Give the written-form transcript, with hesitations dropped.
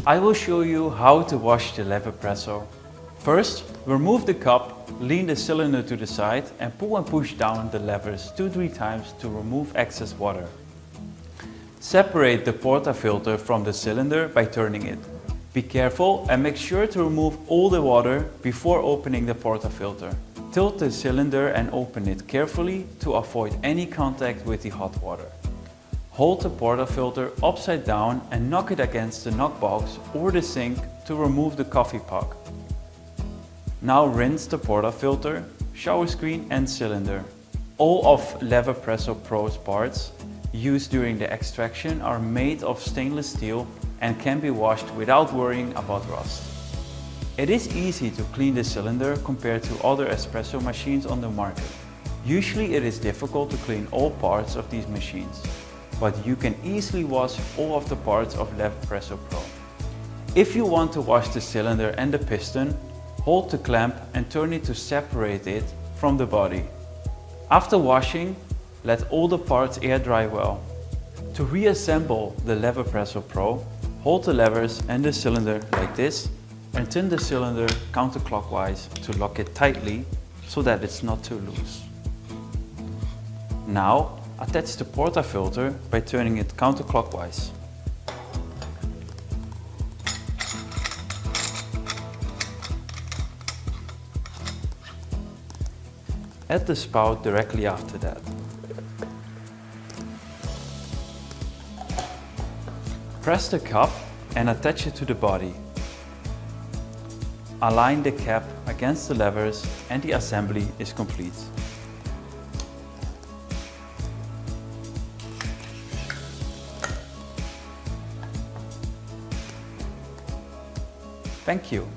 I will show you how to wash the Leverpresso. First, remove the cup, lean the cylinder to the side and pull and push down the levers 2-3 times to remove excess water. Separate the portafilter from the cylinder by turning it. Be careful and make sure to remove all the water before opening the portafilter. Tilt the cylinder and open it carefully to avoid any contact with the hot water. Hold the portafilter upside down and knock it against the knockbox or the sink to remove the coffee puck. Now rinse the portafilter, shower screen and cylinder. All of Leverpresso Pro's parts used during the extraction are made of stainless steel and can be washed without worrying about rust. It is easy to clean the cylinder compared to other espresso machines on the market. Usually it is difficult to clean all parts of these machines, but you can easily wash all of the parts of Leverpresso Pro. If you want to wash the cylinder and the piston, hold the clamp and turn it to separate it from the body. After washing, let all the parts air dry well. To reassemble the Leverpresso Pro, hold the levers and the cylinder like this and turn the cylinder counterclockwise to lock it tightly so that it's not too loose. Now, attach the portafilter by turning it counterclockwise. Add the spout directly after that. Press the cup and attach it to the body. Align the cap against the levers and the assembly is complete. Thank you.